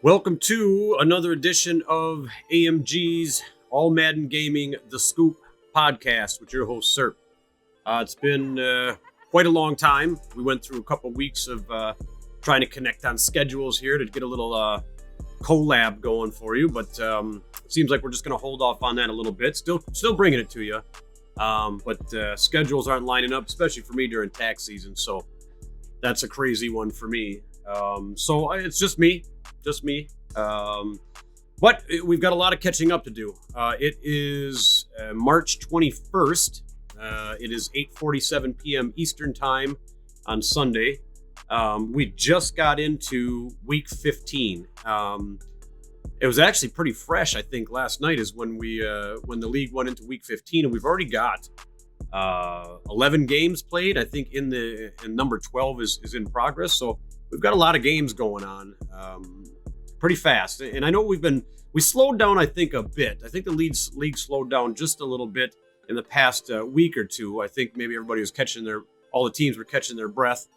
Welcome to another edition of AMG's All Madden Gaming The Scoop podcast with your host, Serp. It's been quite a long time. We went through a couple weeks of trying to connect on schedules here to get a little collab going for you, but it seems like we're just going to hold off on that a little bit. Still bringing it to you, but schedules aren't lining up, especially for me during tax season, so that's a crazy one for me. So it's just me. But we've got a lot of catching up to do. It is March 21st. It is 8:47 p.m. Eastern time on Sunday. We just got into week 15. It was actually pretty fresh, I think, last night is when the league went into week 15, and we've already got 11 games played. I think in number 12 is in progress. So we've got a lot of games going on pretty fast. And I know we slowed down, I think, a bit. I think the league slowed down just a little bit in the past week or two. I think maybe everybody was all the teams were catching their breath.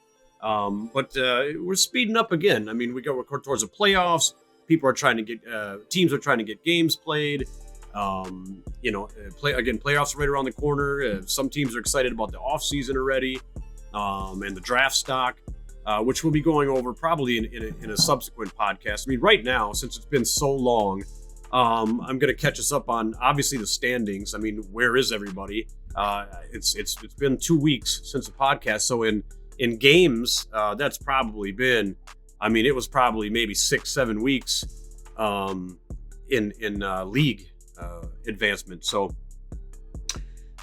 But we're speeding up again. I mean, we're towards the playoffs. Teams are trying to get games played. Playoffs are right around the corner. Some teams are excited about the offseason already, and the draft stock, which we'll be going over probably in a subsequent podcast. I mean, right now, since it's been so long, I'm going to catch us up on obviously the standings. I mean, where is everybody? It's been 2 weeks since the podcast, so in games, that's probably been. I mean, it was probably maybe 6-7 weeks in league advancement. So,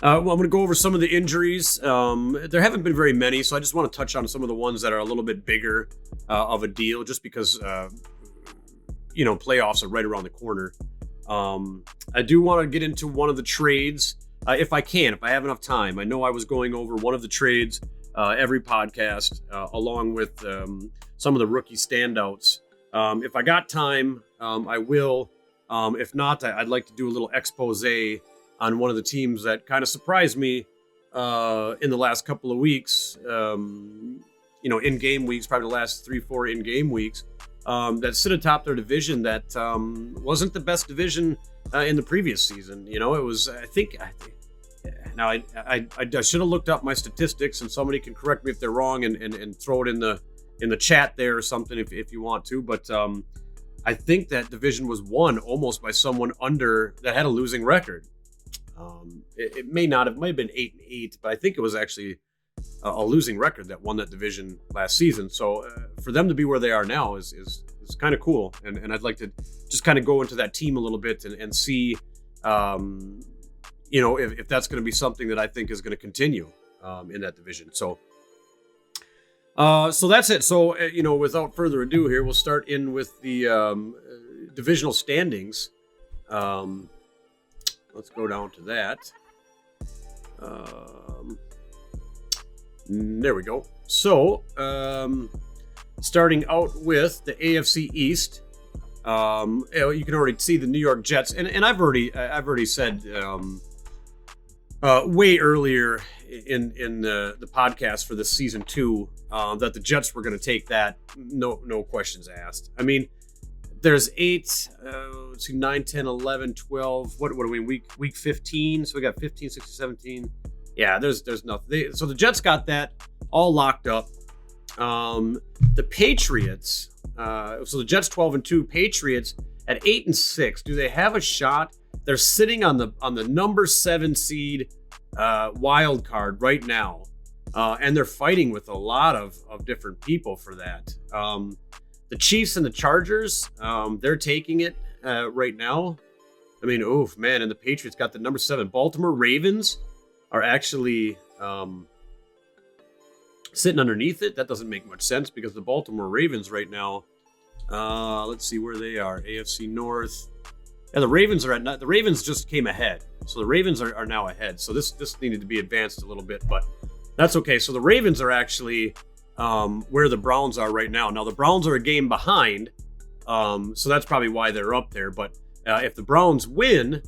I'm going to go over some of the injuries. There haven't been very many, so I just want to touch on some of the ones that are a little bit bigger of a deal, just because playoffs are right around the corner. I do want to get into one of the trades if I have enough time. I know I was going over one of the trades every podcast, along with some of the rookie standouts. If I got time, I will. If not, I'd like to do a little expose on one of the teams that kind of surprised me in the last couple of weeks. In game weeks, probably the last 3-4 in-game weeks, that sit atop their division that wasn't the best division in the previous season. It was, I think now I should have looked up my statistics, and somebody can correct me if they're wrong and throw it in the chat there or something if you want to. But I think that division was won almost by someone that had a losing record. It might have been 8-8, but I think it was actually a losing record that won that division last season. So for them to be where they are now is kind of cool. And I'd like to just kind of go into that team a little bit and see, if that's going to be something that I think is going to continue in that division. So that's it. So, without further ado here, we'll start in with the divisional standings. Let's go down to that. There we go. So, starting out with the AFC East, you can already see the New York Jets, and I've already said way earlier in the podcast for this season 2 that the Jets were going to take that, no questions asked. I mean, there's 9, 10, 11, 12. What are we in week 15? So we got 15, 16, 17. Yeah, there's nothing. So the Jets got that all locked up. The Patriots. So the Jets 12-2, Patriots at 8-6. Do they have a shot? They're sitting on the number 7 seed wild card right now, and they're fighting with a lot of different people for that. The Chiefs and the Chargers, they're taking it right now. I mean, oof, man, and the Patriots got the number 7. Baltimore Ravens are actually sitting underneath it. That doesn't make much sense because the Baltimore Ravens right now, let's see where they are. AFC North. Yeah, the Ravens just came ahead. So the Ravens are now ahead. So this needed to be advanced a little bit, but that's okay. So the Ravens are actually where the Browns are right now. Now the Browns are a game behind, so that's probably why they're up there. But if the Browns win,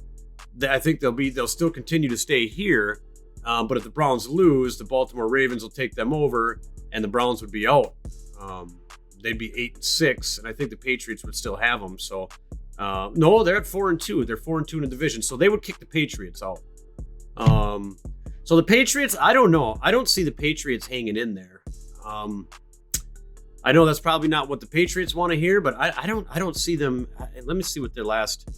I think they'll still continue to stay here. But if the Browns lose, the Baltimore Ravens will take them over, and the Browns would be out. they'd be 8-6, and I think the Patriots would still have them. So, no, they're at 4-2. They're 4-2 in the division, so they would kick the Patriots out. So the Patriots, I don't know. I don't see the Patriots hanging in there. I know that's probably not what the Patriots want to hear, but I don't see them. Let me see what their last.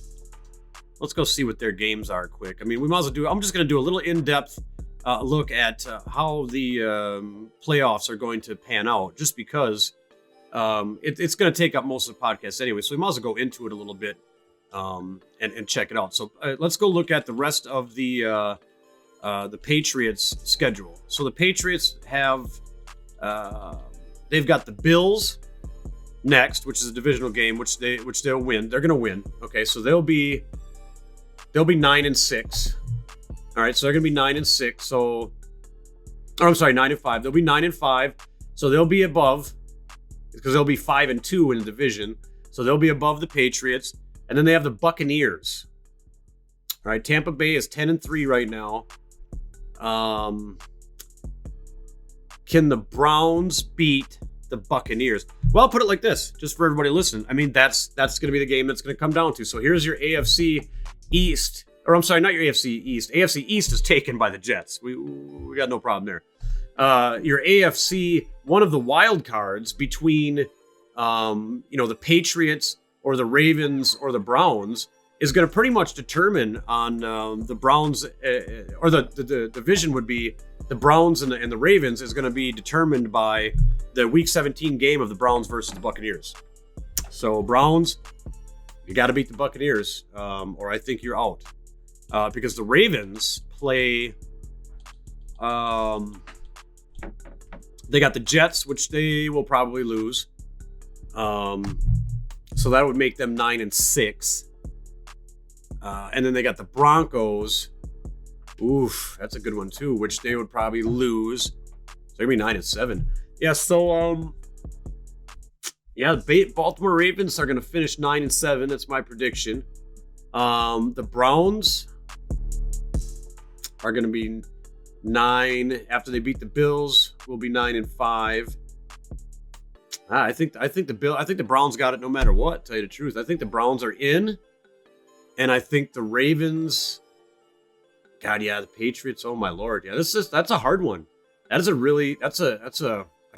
Let's go see what their games are quick. I mean, we might as well do. I'm just going to do a little in-depth look at how the playoffs are going to pan out, just because it's going to take up most of the podcast anyway. So we might as well go into it a little bit and check it out. So let's go look at the rest of the Patriots schedule. So the Patriots have they've got the Bills next, which is a divisional game, which they'll win. They're going to win. Okay, so they'll be 9-6. All right, so they're going to be 9-6. So, or I'm sorry, 9-5. They'll be 9-5. So they'll be above, because they'll be 5-2 in the division. So they'll be above the Patriots. And then they have the Buccaneers. All right, Tampa Bay is 10-3 right now. Can the Browns beat the Buccaneers? Well, I'll put it like this, just for everybody listening. I mean, that's going to be the game that's going to come down to. So here's your AFC East, or I'm sorry, not your AFC East. AFC East is taken by the Jets. We got no problem there. Your AFC, one of the wild cards between, the Patriots or the Ravens or the Browns, is going to pretty much determine on the Browns, or the division would be the Browns and the Ravens is going to be determined by the Week 17 game of the Browns versus the Buccaneers. So Browns, you got to beat the Buccaneers, or I think you're out, because the Ravens play. They got the Jets, which they will probably lose. So that would make them 9-6. And then they got the Broncos. Oof, that's a good one too, which they would probably lose. So they'd be 9-7. Yeah, so the Baltimore Ravens are going to finish 9-7. That's my prediction. The Browns are going to be 9 after they beat the Bills. Will be 9-5. I think the Browns got it no matter what. To tell you the truth, I think the Browns are in. And I think the Ravens, God, yeah, the Patriots. Oh my Lord, yeah, that's a hard one. That's a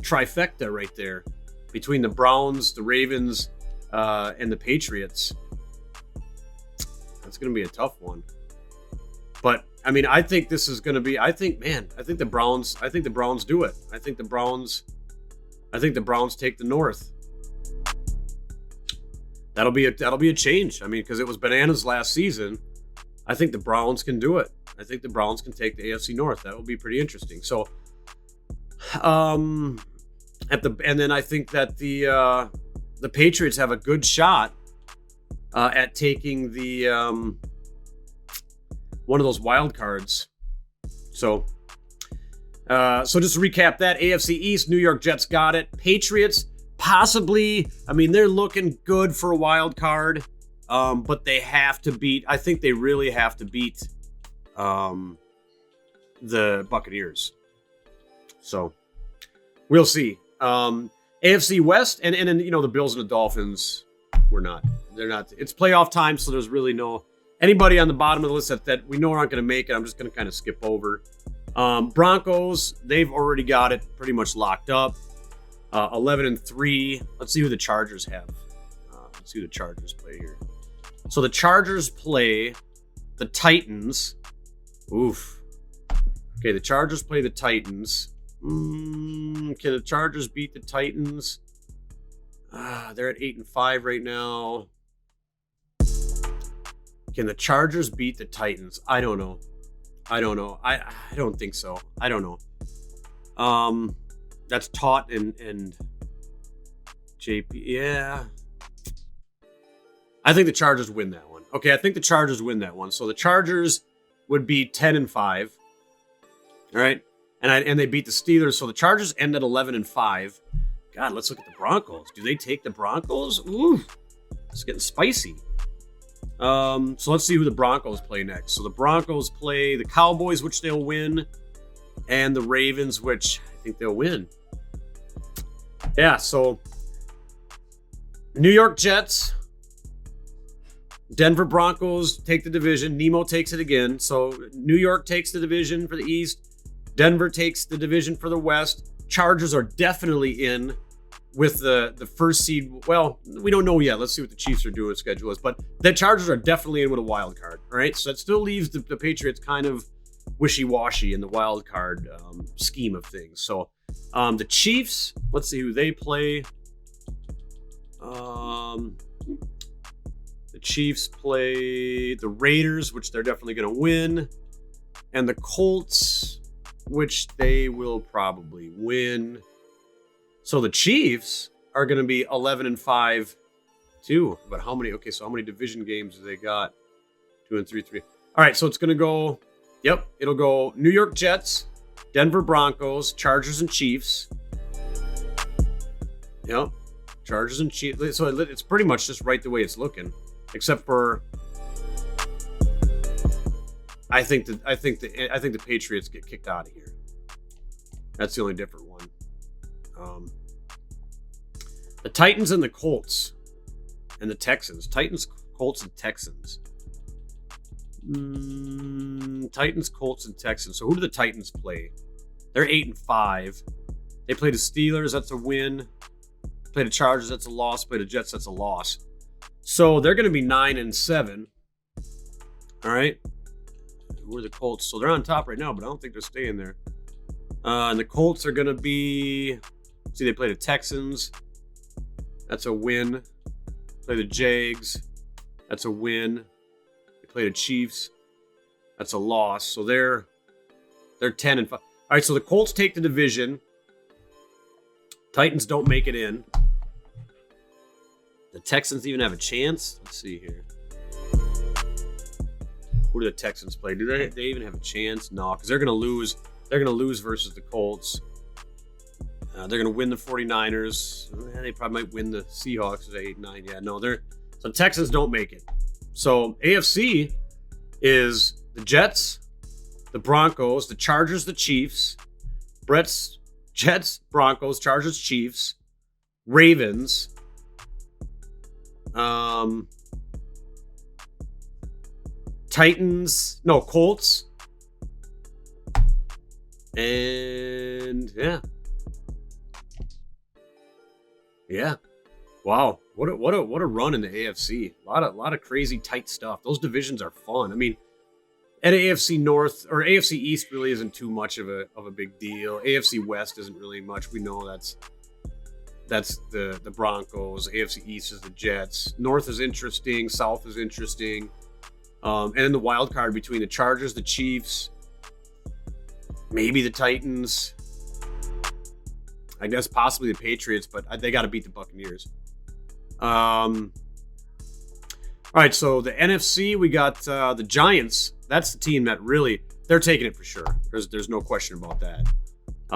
trifecta right there between the Browns, the Ravens, and the Patriots. That's going to be a tough one. But I mean, I think this is going to be. I think the Browns do it. I think the Browns take the North. That'll be a change. I mean, because it was bananas last season. I think the Browns can do it. I think the Browns can take the AFC North. That will be pretty interesting. So, and then I think that the Patriots have a good shot at taking the one of those wild cards. So just to recap that, AFC East, New York Jets got it. Patriots, possibly. I mean, they're looking good for a wild card, but they have to beat. I think they really have to beat the Buccaneers. So we'll see. AFC West, and then the Bills and the Dolphins. They're not. It's playoff time, so there's really no anybody on the bottom of the list that we know aren't going to make it. I'm just going to kind of skip over. Broncos, they've already got it pretty much locked up. 11-3. Let's see who the Chargers have. Let's see who the Chargers play here. So the Chargers play the Titans. Oof. Okay, the Chargers play the Titans. Can the Chargers beat the Titans? They're at 8-5 right now. Can the Chargers beat the Titans? I don't know. I don't think so. I don't know. That's Taut and JP. Yeah. I think the Chargers win that one. Okay, I think the Chargers win that one. So the Chargers would be 10-5. All right. And they beat the Steelers. So the Chargers end at 11-5. God, let's look at the Broncos. Do they take the Broncos? Ooh, it's getting spicy. So let's see who the Broncos play next. So the Broncos play the Cowboys, which they'll win, and the Ravens, which I think they'll win. Yeah, so New York Jets. Denver Broncos take the division. Nemo takes it again. So New York takes the division for the East. Denver takes the division for the West. Chargers are definitely in with the first seed. Well, we don't know yet. Let's see what the Chiefs are doing schedule is. But the Chargers are definitely in with a wild card. All right. So that still leaves the Patriots kind of wishy-washy in the wild card scheme of things. So the Chiefs, let's see who they play. The Chiefs play the Raiders, which they're definitely going to win. And the Colts, which they will probably win. So the Chiefs are going to be 11-5 too. But how many? Okay, so how many division games do they got? 2 and 3. All right, so it's going to go. Yep, it'll go New York Jets, Denver Broncos, Chargers and Chiefs. Yep, Chargers and Chiefs. So it's pretty much just right the way it's looking, except for I think the Patriots get kicked out of here. That's the only different one. The Titans and the Colts and the Texans. Titans, Colts, and Texans. Titans, Colts, and Texans. So who do the Titans play? They're 8-5. They play the Steelers. That's a win. Play the Chargers. That's a loss. Play the Jets. That's a loss. So they're going to be 9-7. All right. Who are the Colts? So they're on top right now, but I don't think they're staying there. And the Colts are going to be. See, they play the Texans. That's a win. Play the Jags. That's a win. They play the Chiefs. That's a loss. So they're 10-5. All right, so the Colts take the division. Titans don't make it in. The Texans even have a chance. Let's see here. Who do the Texans play? Do they even have a chance? No, because they're going to lose. They're going to lose versus the Colts. They're going to win the 49ers. They probably might win the Seahawks at 8-9. Yeah, no, so Texans don't make it. So AFC is the Jets, the Broncos, the Chargers, the Chiefs, Jets, Broncos, Chargers, Chiefs, Ravens, Colts, and yeah. Wow, what a run in the AFC. A lot of crazy tight stuff. Those divisions are fun. I mean, at AFC North or AFC East really isn't too much of a big deal. AFC West isn't really much. We know that's the Broncos. AFC East is the Jets. North is interesting. South is interesting. And then the wild card between the Chargers, the Chiefs, maybe the Titans. I guess possibly the Patriots, but they got to beat the Buccaneers. All right, so the NFC, we got the Giants. That's the team that really, they're taking it for sure. There's no question about that.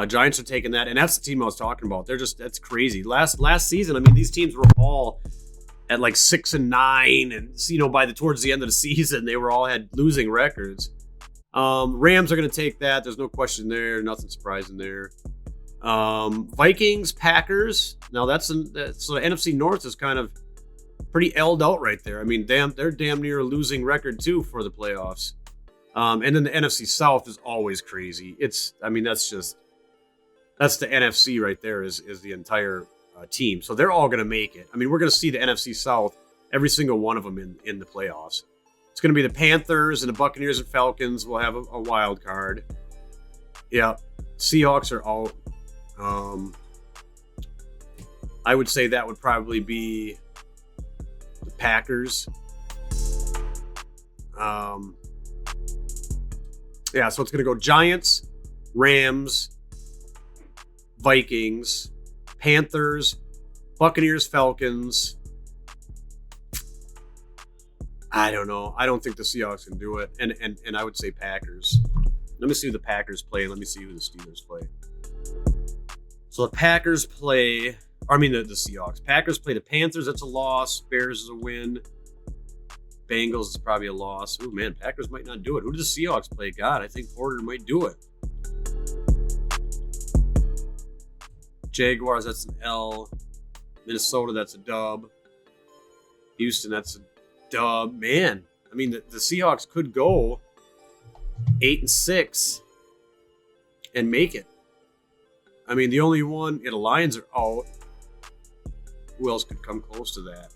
Giants are taking that, and that's the team I was talking about. That's crazy. Last season, I mean, these teams were all at like 6-9, and by towards the end of the season, they were all had losing records. Rams are going to take that. There's no question there. Nothing surprising there. Vikings, Packers. Now so the NFC North is kind of pretty L'd out right there. I mean, they're damn near a losing record too for the playoffs. And then the NFC South is always crazy. That's the NFC right there is the entire team. So they're all going to make it. I mean, we're going to see the NFC South, every single one of them in the playoffs. It's going to be the Panthers and the Buccaneers and Falcons will have a wild card. Yeah, Seahawks are out. I would say that would probably be the Packers. Yeah, so it's going to go Giants, Rams, Vikings, Panthers, Buccaneers, Falcons. I don't know. I don't think the Seahawks can do it. And I would say Packers. Let me see who the Packers play, and let me see who the Steelers play. So the Packers play, the Seahawks. Packers play the Panthers. That's a loss. Bears is a win. Bengals is probably a loss. Oh, man, Packers might not do it. Who do the Seahawks play? God, I think Porter might do it. Jaguars, that's an L. Minnesota, that's a dub. Houston, that's a dub. Man, I mean, the Seahawks could go 8-6 and make it. I mean, the only one, the Lions are out. Who else could come close to that?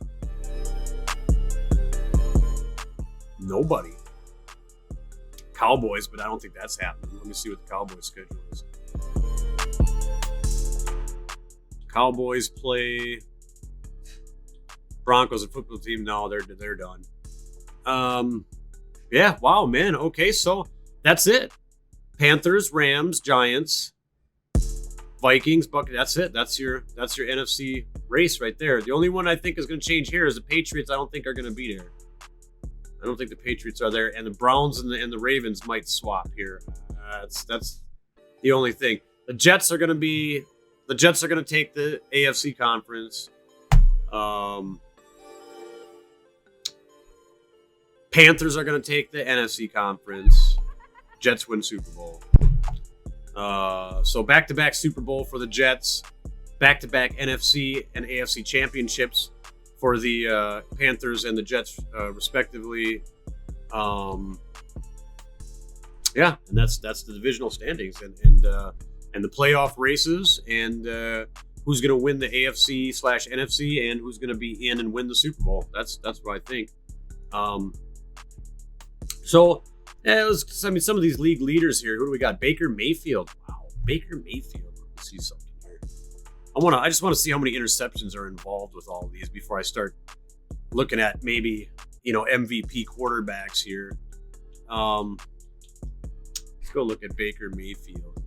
Nobody. Cowboys, but I don't think that's happening. Let me see what the Cowboys schedule is. Cowboys play Broncos, a football team. No, they're done. Yeah, wow, man. Okay, so that's it. Panthers, Rams, Giants, Vikings, Buccaneers. That's it. That's your NFC race right there. The only one I think is going to change here is the Patriots. I don't think are going to be there. I don't think the Patriots are there, and the Browns and the Ravens might swap here. That's the only thing. The Jets are going to take the AFC conference. Panthers are going to take the NFC conference. Jets win Super Bowl. So back-to-back Super Bowl for the Jets. Back-to-back NFC and AFC championships for the Panthers and the Jets, respectively. Yeah, and that's the divisional standings and the playoff races and who's going to win the AFC/NFC and who's going to be in and win the Super Bowl. That's what I think. So some of these league leaders here. Who do we got? Baker Mayfield. Wow, Baker Mayfield. Let me see something here. I just want to see how many interceptions are involved with all of these before I start looking at maybe MVP quarterbacks here. Let's go look at Baker Mayfield.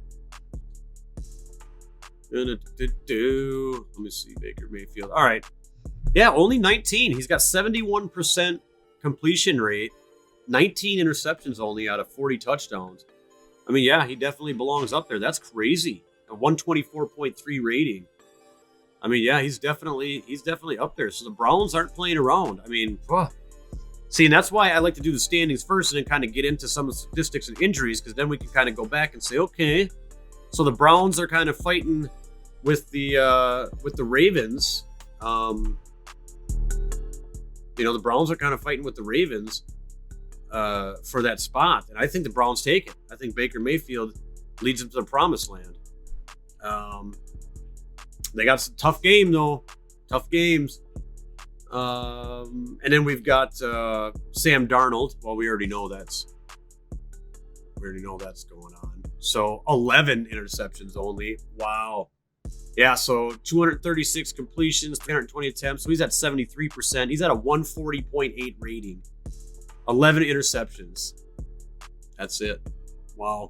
Let me see Baker Mayfield. All right. Yeah, only 19. He's got 71% completion rate. 19 interceptions only out of 40 touchdowns. I mean, yeah, he definitely belongs up there. That's crazy. A 124.3 rating. I mean, yeah, he's definitely up there. So the Browns aren't playing around. I mean, see, and that's why I like to do the standings first and then kind of get into some of the statistics and injuries, because then we can kind of go back and say, okay, so the Browns are kind of fighting with the Ravens. The Browns are kind of fighting with the Ravens for that spot, and I think the Browns take it. I think Baker Mayfield leads them to the promised land. They got some tough game though, tough games. And then we've got Sam Darnold. Well, we already know that's going on. So 11 interceptions only. Wow. Yeah, so 236 completions, 320 attempts. So he's at 73%. He's at a 140.8 rating. 11 interceptions. That's it. Wow.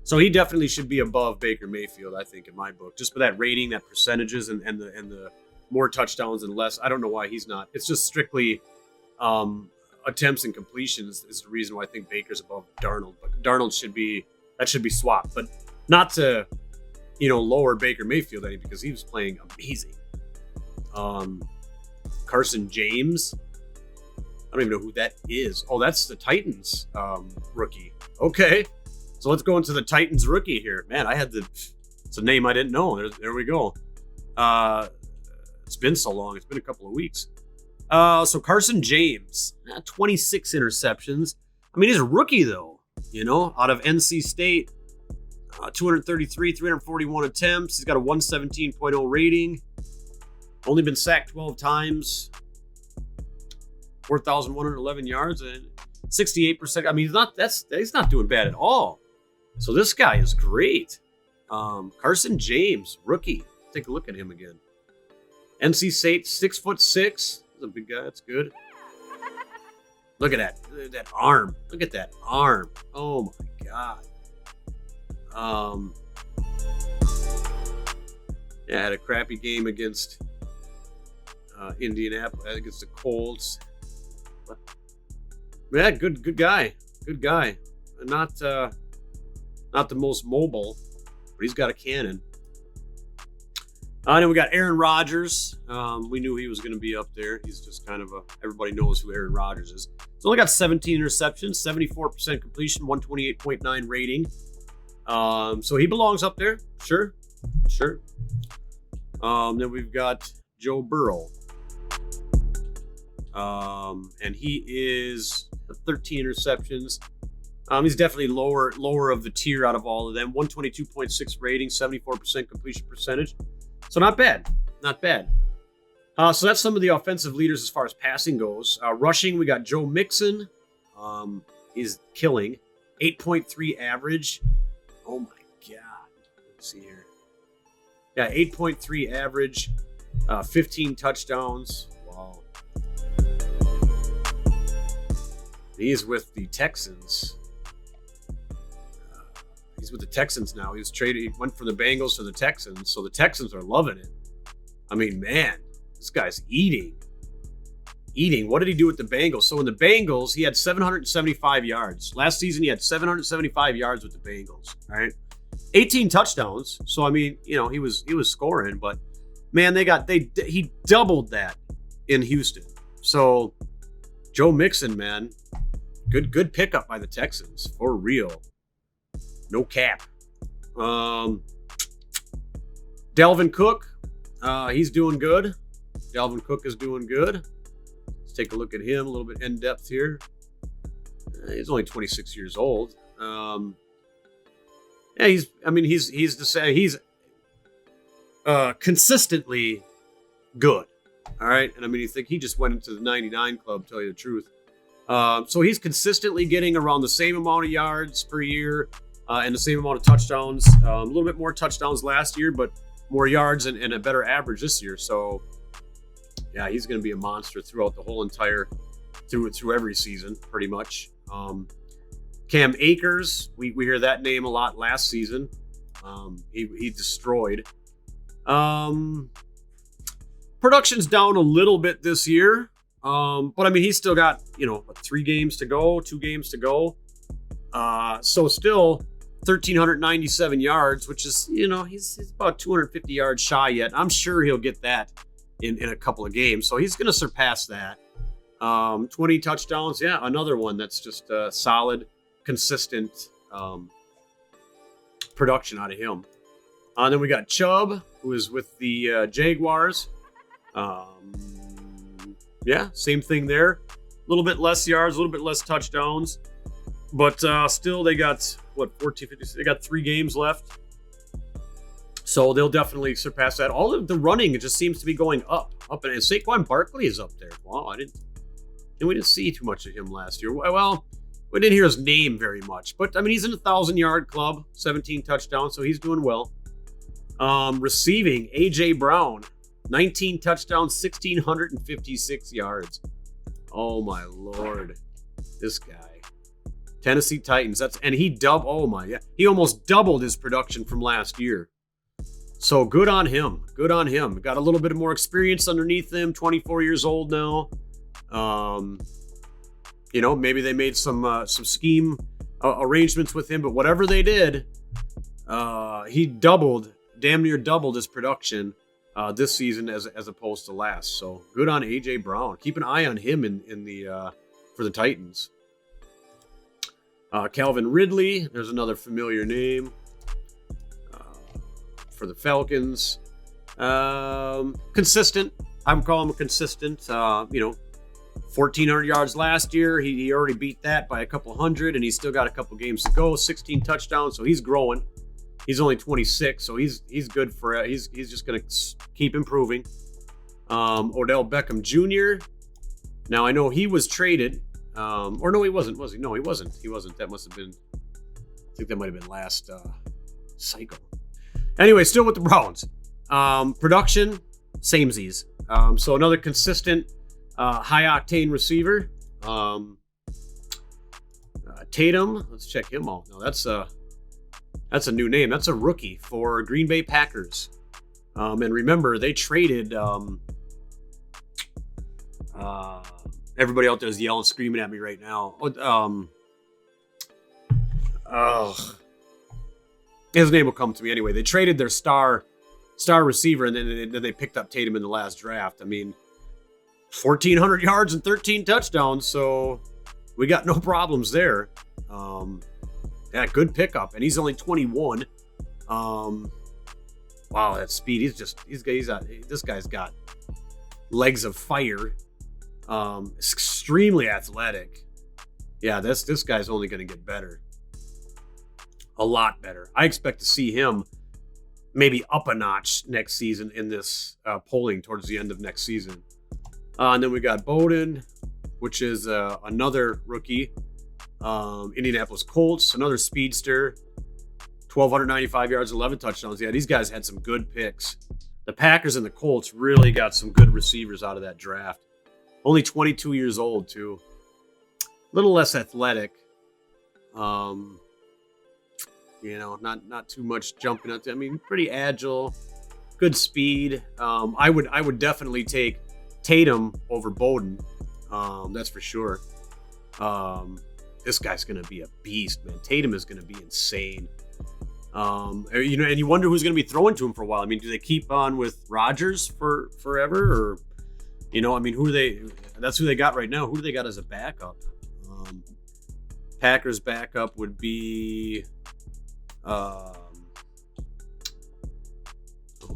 So he definitely should be above Baker Mayfield, I think, in my book. Just for that rating, that percentages, and the more touchdowns and less. I don't know why he's not. It's just strictly attempts and completions is the reason why I think Baker's above Darnold. But Darnold should be swapped. But not to, lower Baker Mayfield any, because he was playing amazing. Carson James. I don't even know who that is. Oh, that's the Titans rookie. Okay. So let's go into the Titans rookie here. Man, it's a name I didn't know. There we go. It's been so long. It's been a couple of weeks. So Carson James, 26 interceptions. I mean, he's a rookie though, out of NC State, 233, 341 attempts. He's got a 117.0 rating. Only been sacked 12 times. 4,111 yards and 68%. I mean, he's not doing bad at all. So this guy is great. Carson James, rookie. Take a look at him again. NC State, 6'6". He's a big guy. That's good. Look at that. Look at that arm. Look at that arm. Oh my God. Yeah, had a crappy game against Indianapolis, against the Colts. Yeah, good guy. Good guy. Not the most mobile, but he's got a cannon. And then we got Aaron Rodgers. We knew he was going to be up there. He's just kind of everybody knows who Aaron Rodgers is. He's only got 17 interceptions, 74% completion, 128.9 rating. So he belongs up there. Sure. Then we've got Joe Burrow. And he is 13 interceptions. He's definitely lower of the tier out of all of them. 122.6 rating, 74% completion percentage. So not bad. So that's some of the offensive leaders as far as passing goes. Rushing, we got Joe Mixon. He's killing. 8.3 average. Oh my God. Let's see here. Yeah, 8.3 average. 15 touchdowns. Wow. He's with the Texans. He's with the Texans now. He was traded. He went from the Bengals to the Texans. So the Texans are loving it. I mean, man, this guy's eating. What did he do with the Bengals? So in the Bengals, he had 775 yards. Last season, he had 775 yards with the Bengals. All right, 18 touchdowns. So I mean, he was scoring, but man, he doubled that in Houston. So Joe Mixon, man, good pickup by the Texans for real. No cap. Delvin Cook, he's doing good. Delvin Cook is doing good. Let's take a look at him a little bit in depth here. He's only 26 years old. He's consistently good. All right, and I mean, you think he just went into the 99 club, tell you the truth. So he's consistently getting around the same amount of yards per year and the same amount of touchdowns. A little bit more touchdowns last year, but more yards and a better average this year. So yeah, he's going to be a monster throughout the whole entire through every season, pretty much. Cam Akers, we hear that name a lot last season. He destroyed. Production's down a little bit this year. But I mean, he's still got, 2 games to go. So still 1,397 yards, which is, he's about 250 yards shy yet. I'm sure he'll get that in a couple of games. So he's going to surpass that. 20 touchdowns. Yeah, another one that's just solid, consistent production out of him. Then we got Chubb, who is with the Jaguars. Yeah, same thing there. A little bit less yards, a little bit less touchdowns. But still, they got, 14, 15? They got 3 games left. So they'll definitely surpass that. All of the running, it just seems to be going up. And Saquon Barkley is up there. Wow, we didn't see too much of him last year. Well, we didn't hear his name very much. But, I mean, he's in the 1,000-yard club, 17 touchdowns, so he's doing well. Receiving, A.J. Brown, 19 touchdowns, 1,656 yards. Oh, my Lord. This guy. Tennessee Titans. He almost doubled his production from last year. So good on him. Got a little bit more experience underneath him. 24 years old now. Maybe they made some scheme arrangements with him, but whatever they did, he damn near doubled his production this season as opposed to last. So good on AJ Brown. Keep an eye on him in the for the Titans. Calvin Ridley, there's another familiar name for the Falcons. Consistent. I would call him consistent. 1,400 yards last year. He already beat that by a couple hundred, and he's still got a couple games to go. 16 touchdowns, so he's growing. He's only 26, so he's good for. He's just going to keep improving. Odell Beckham Jr. Now I know he was traded. Or no, he wasn't, was he? No, he wasn't. That must have been, I think that might have been last cycle. Anyway, still with the Browns. Production, samesies. So another consistent, high-octane receiver. Tatum, let's check him out. No, that's a new name. That's a rookie for Green Bay Packers. And remember, they traded... everybody out there is yelling, screaming at me right now. His name will come to me anyway. They traded their star receiver, and then they picked up Tatum in the last draft. I mean, 1,400 yards and 13 touchdowns, so we got no problems there. Yeah, good pickup, and he's only 21. Wow, that speed. This guy's got legs of fire. Extremely athletic. Yeah, this guy's only going to get better. A lot better. I expect to see him maybe up a notch next season in this polling towards the end of next season. And then we got Bowden, which is another rookie. Indianapolis Colts, another speedster. 1,295 yards, 11 touchdowns. Yeah, these guys had some good picks. The Packers and the Colts really got some good receivers out of that draft. Only 22 years old, too. A little less athletic. Not too much jumping out there. I mean, pretty agile, good speed. I would definitely take Tatum over Bowden. That's for sure. This guy's gonna be a beast, man. Tatum is gonna be insane. And you wonder who's gonna be throwing to him for a while. I mean, do they keep on with Rodgers for forever, or who do they? That's who they got right now. Who do they got as a backup? Packers backup would be. Oh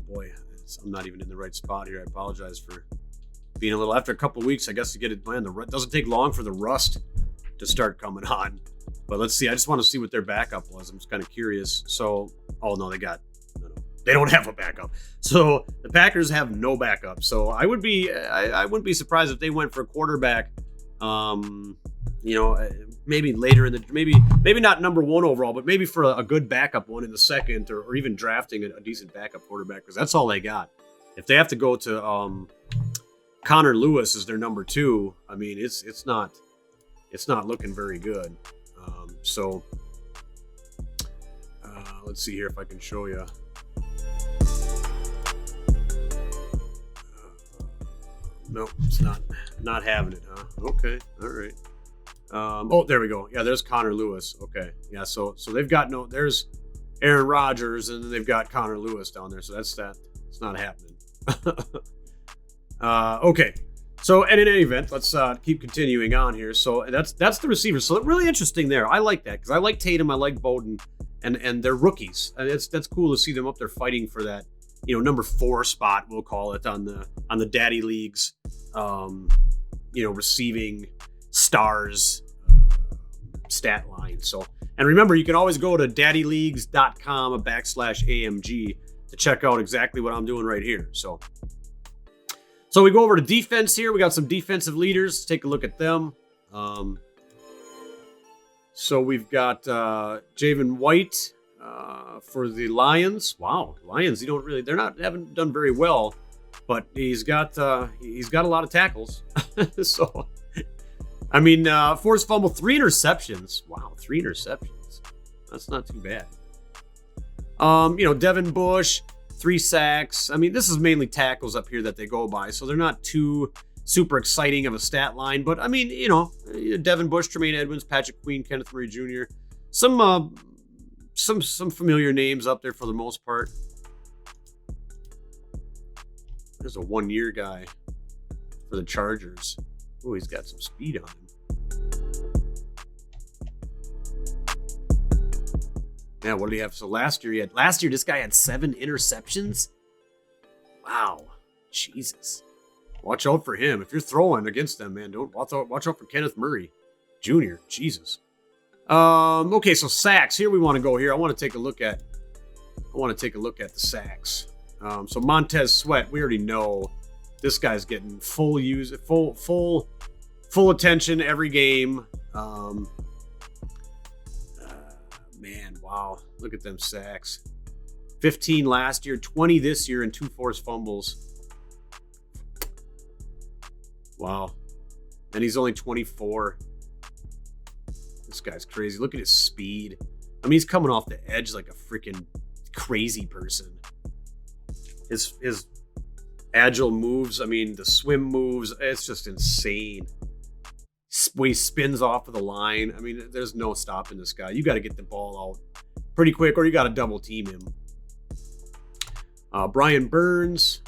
boy, I'm not even in the right spot here. I apologize for being a little. After a couple of weeks, I guess to get it planned. It doesn't take long for the rust to start coming on. But let's see. I just want to see what their backup was. I'm just kind of curious. So, they don't have a backup. So the Packers have no backup. So I wouldn't be surprised if they went for a quarterback. Maybe later in the maybe not number one overall, but maybe for a good backup one in the second, or even drafting a decent backup quarterback, because that's all they got. If they have to go to Connor Lewis as their number two, I mean it's not looking very good. Let's see here if I can show you. No, it's not having it, huh? Okay, all right. There we go. Yeah, there's Connor Lewis. Okay, yeah. So they've got there's Aaron Rodgers, and then they've got Connor Lewis down there. So that's that. It's not happening. Okay. So, and in any event, let's keep continuing on here. So that's the receivers. So really interesting there. I like that because I like Tatum, I like Bowden, and they're rookies. And that's cool to see them up there fighting for that, number 4 spot, we'll call it, on the daddy leagues, receiving stars stat line. So, and remember, you can always go to daddyleagues.com/AMG to check out exactly what I'm doing right here. So we go over to defense here. We got some defensive leaders. Take a look at them. So we've got Javen White for the Lions. Wow, Lions. Haven't done very well, but he's got a lot of tackles. So, I mean, forced fumble, 3 interceptions. Wow, 3 interceptions. That's not too bad. Devin Bush, 3 sacks. I mean, this is mainly tackles up here that they go by, so they're not too super exciting of a stat line. But I mean, Devin Bush, Tremaine Edmonds, Patrick Queen, Kenneth Murray Jr. Some familiar names up there for the most part. There's a 1-year guy for the Chargers. Oh, he's got some speed on him. Yeah, what did he have? So last year this guy had 7 interceptions. Wow, Jesus! Watch out for him if you're throwing against them, man. Don't watch out for Kenneth Murray Jr. Jesus. Okay, so sacks. Here we want to go. Here I want to take a look at the sacks. So Montez Sweat, we already know this guy's getting full attention every game. Man, wow. Look at them sacks. 15 last year, 20 this year, and 2 forced fumbles. Wow. And he's only 24. This guy's crazy. Look at his speed. I mean, he's coming off the edge like a freaking crazy person. His agile moves, I mean, the swim moves, it's just insane. When he spins off of the line, I mean, there's no stopping this guy. You got to get the ball out pretty quick, or you got to double team him. Brian Burns,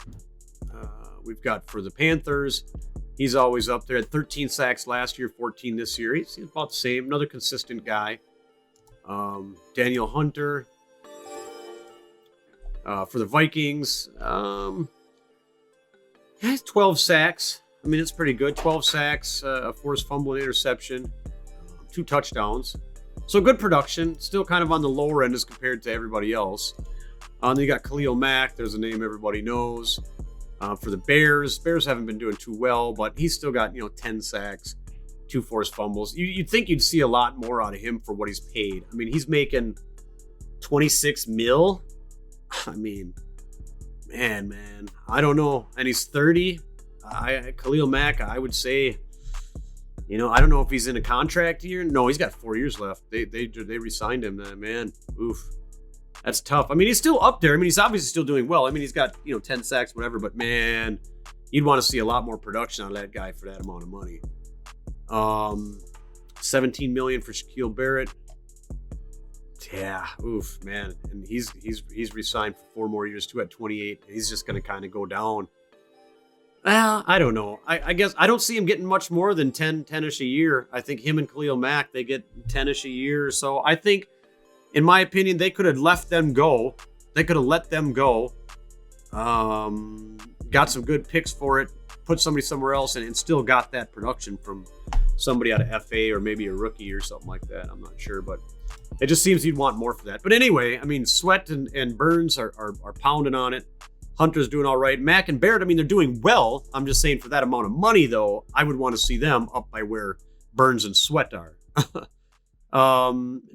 we've got for the Panthers. He's always up there. At 13 sacks last year, 14 this year. He's about the same. Another consistent guy. Daniel Hunter for the Vikings. He has 12 sacks. I I mean, it's pretty good. 12 sacks, a forced fumble and interception, 2 touchdowns. So good production. Still kind of on the lower end as compared to everybody else. Then you got Khalil Mack. There's a name everybody knows. For the Bears haven't been doing too well, but he's still got 10 sacks, 2 forced fumbles. You'd think you'd see a lot more out of him for what he's paid. I mean, he's making $26 million. I mean, man, I don't know. And he's 30. Khalil Mack, I would say, I don't know if he's in a contract year. No, he's got 4 years left. They re-signed him. Man, oof. That's tough. I mean, he's still up there. I mean, he's obviously still doing well. I mean, he's got, 10 sacks, whatever. But, man, you'd want to see a lot more production out of that guy for that amount of money. $17 million for Shaquille Barrett. Yeah, oof, man. And he's re-signed for 4 more years, too, at 28. He's just going to kind of go down. Well, I don't know. I guess I don't see him getting much more than 10-ish a year. I think him and Khalil Mack, they get 10-ish a year. So I think, in my opinion, they could have left them go. They could have let them go. Got some good picks for it. Put somebody somewhere else and still got that production from somebody out of FA or maybe a rookie or something like that. I'm not sure, but it just seems you'd want more for that. But anyway, I mean, Sweat and Burns are pounding on it. Hunter's doing all right. Mack and Barrett, I mean, they're doing well. I'm just saying for that amount of money, though, I would want to see them up by where Burns and Sweat are.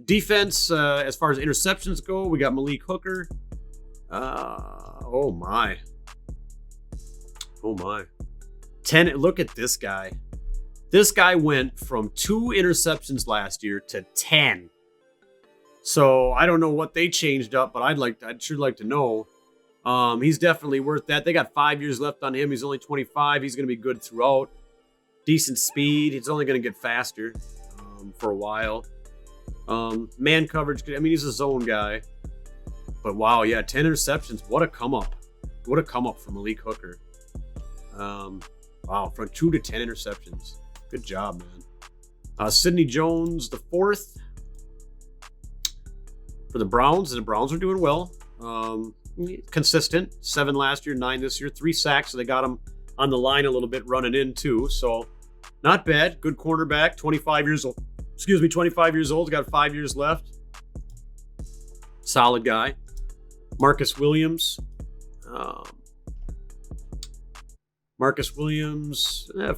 Defense, as far as interceptions go, we got Malik Hooker. Oh my. 10. Look at this guy. This guy went from 2 interceptions last year to 10. So I don't know what they changed up, but I'd sure like to know. He's definitely worth that. They got 5 years left on him. He's only 25. He's going to be good throughout. Decent speed. He's only going to get faster for a while. Man coverage. I mean, he's a zone guy. But wow, yeah, 10 interceptions. What a come up. What a come up for Malik Hooker. Wow, from 2 to 10 interceptions. Good job, man. Sidney Jones, the 4th for the Browns. And the Browns are doing well. Consistent. 7 last year, 9 this year, 3 sacks. So they got him on the line a little bit running in too. So not bad. Good cornerback. 25 years old. 25 years old. Got 5 years left. Solid guy. Marcus Williams.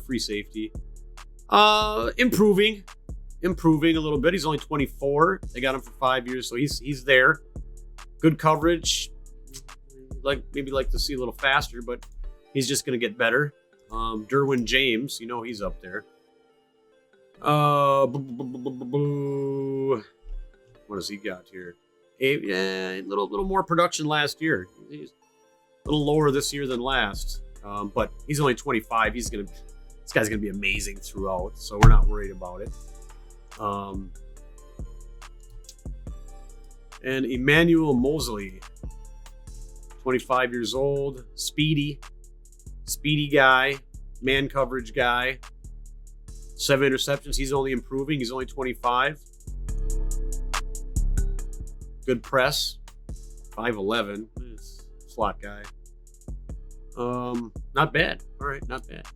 Free safety. Improving a little bit. He's only 24. They got him for 5 years, so he's there. Good coverage. Maybe like to see a little faster, but he's just going to get better. Derwyn James, he's up there. What has he got here? A little more production last year. He's a little lower this year than last, but he's only 25. This guy's gonna be amazing throughout, so we're not worried about it. And Emmanuel Mosley, 25 years old, speedy guy, man coverage guy. 7 interceptions. He's only improving. He's only 25. Good press. 5'11". Slot guy. Not bad. All right, not bad.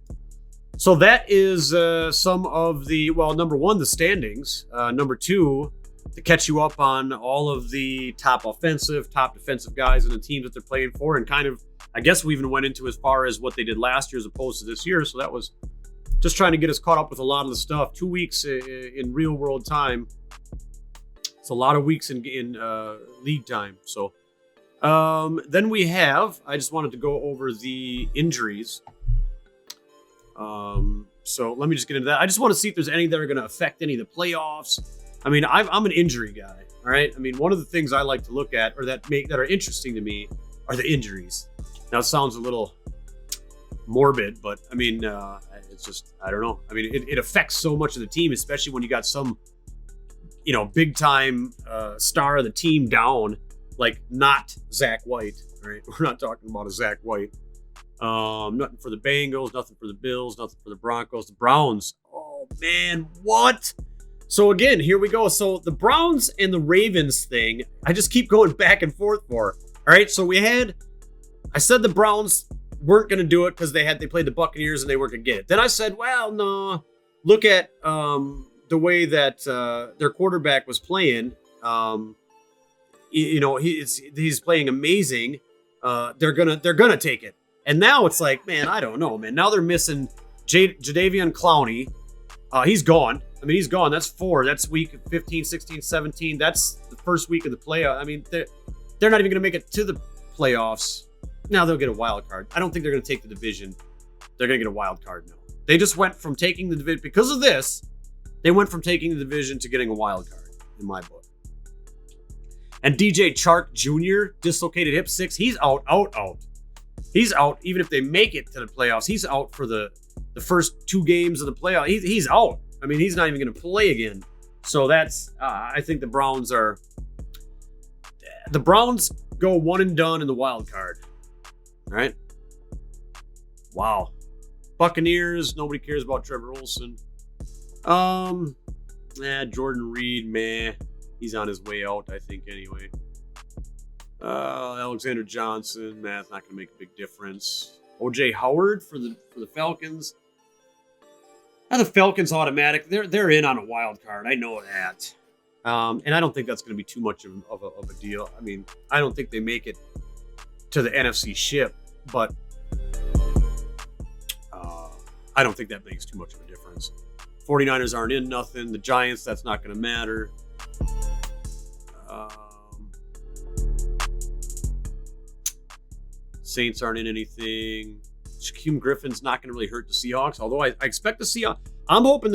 So that is some of the, number 1, the standings. Number 2, to catch you up on all of the top offensive, top defensive guys and the teams that they're playing for. And kind of, I guess we even went into as far as what they did last year as opposed to this year. So that was just trying to get us caught up with a lot of the stuff. 2 weeks in real world time. It's a lot of weeks in league time. So then we have, I just wanted to go over the injuries. So let me just get into that. I just want to see if there's any that are going to affect any of the playoffs. I mean, I'm an injury guy. All right. I mean, one of the things I like to look at or that are interesting to me are the injuries. Now it sounds a little morbid, but I mean, it's just, I don't know. I mean, it affects so much of the team, especially when you got some, big time star of the team down, like not Zach White, right? We're not talking about a Zach White. Nothing for the Bengals, nothing for the Bills, nothing for the Broncos, the Browns. Oh man, what? So again, here we go. So the Browns and the Ravens thing, I just keep going back and forth for. All right, so I said the Browns weren't going to do it because they played the Buccaneers and they weren't going to get it. Then I said, well, no, look at the way that their quarterback was playing. He's playing amazing. They're gonna take it. And now it's like, man, I don't know, man. Now they're missing Jadeveon Clowney. He's gone. I mean, he's gone. That's 4. That's week 15, 16, 17. That's the first week of the playoff. I mean, they're not even going to make it to the playoffs. Now they'll get a wild card. I don't think they're going to take the division. They're going to get a wild card now. They just went from taking the division because of this. They went from taking the division to getting a wild card in my book. And DJ Chark Jr. dislocated hip 6. He's out. He's out. Even if they make it to the playoffs, he's out for the first 2 games of the playoff. He's out. I mean, he's not even going to play again. So that's, I think the Browns go one and done in the wild card. All right. Wow. Buccaneers, nobody cares about Trevor Olsen. Jordan Reed, meh. He's on his way out, I think, anyway. Alexander Johnson, it's not going to make a big difference. OJ Howard for the Falcons. The Falcons automatic. They're in on a wild card. I know that. And I don't think that's going to be too much of a deal. I mean, I don't think they make it to the NFC ship, but I don't think that makes too much of a difference. 49ers aren't in nothing. The Giants, that's not going to matter. Saints aren't in anything. Shaquem Griffin's not going to really hurt the Seahawks, although I expect the Seahawks. I'm hoping,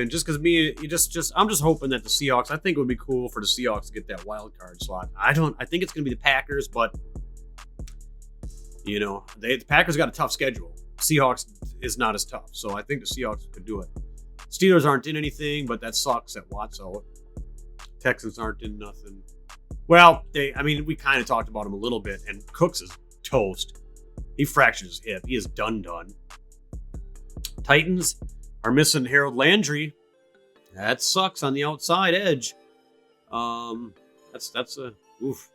just because I'm just hoping that the Seahawks, I think it would be cool for the Seahawks to get that wild card slot. I think it's going to be the Packers, but the Packers got a tough schedule. Seahawks is not as tough, so I think the Seahawks could do it. Steelers aren't in anything, but that sucks at Watt's out. Texans aren't in nothing. Well, we kind of talked about him a little bit, and Cooks is toast. He fractured his hip. He is done. Titans are missing Harold Landry. That sucks on the outside edge. That's a oof.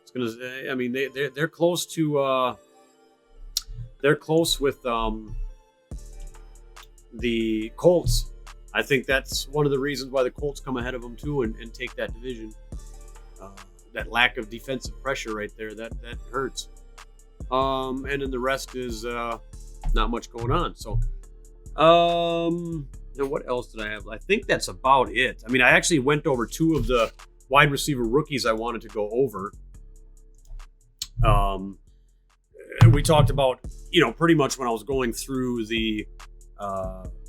It's gonna. They're close to. They're close with the Colts. I think that's one of the reasons why the Colts come ahead of them too and take that division. That lack of defensive pressure right there, that hurts. And then the rest is not much going on. So, what else did I have? I think that's about it. I actually went over 2 of the wide receiver rookies I wanted to go over. We talked about, pretty much when I was going through the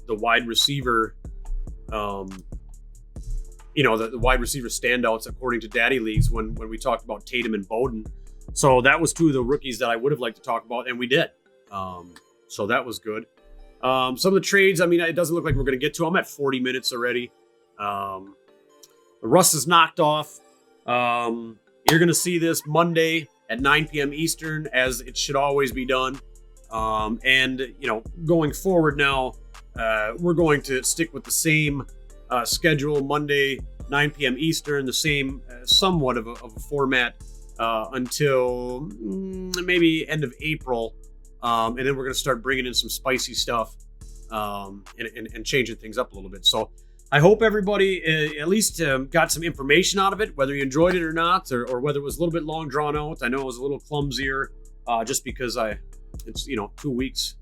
wide receiver, the wide receiver standouts according to Daddy Leagues when we talked about Tatum and Bowden. So that was 2 of the rookies that I would have liked to talk about, and we did. So that was good. Some of the trades, it doesn't look like we're going to get to. I'm at 40 minutes already. Russ is knocked off. You're going to see this Monday at 9 p.m. Eastern, as it should always be done. And going forward now, we're going to stick with the same schedule, Monday, 9 p.m. Eastern, the same somewhat of a format until maybe end of April. And then we're going to start bringing in some spicy stuff and changing things up a little bit. So I hope everybody at least got some information out of it, whether you enjoyed it or not, or whether it was a little bit long drawn out. I know it was a little clumsier just because it's 2 weeks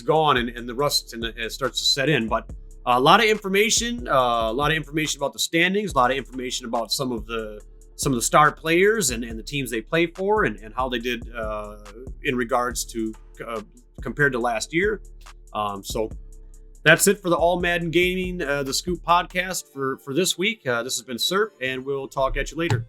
gone and the rust starts to set in. But a lot of information about the standings, a lot of information about some of the star players and the teams they play for and how they did in regards to compared to last year. So that's it for the All Madden Gaming, the Scoop podcast for this week. This has been Serp, and we'll talk at you later.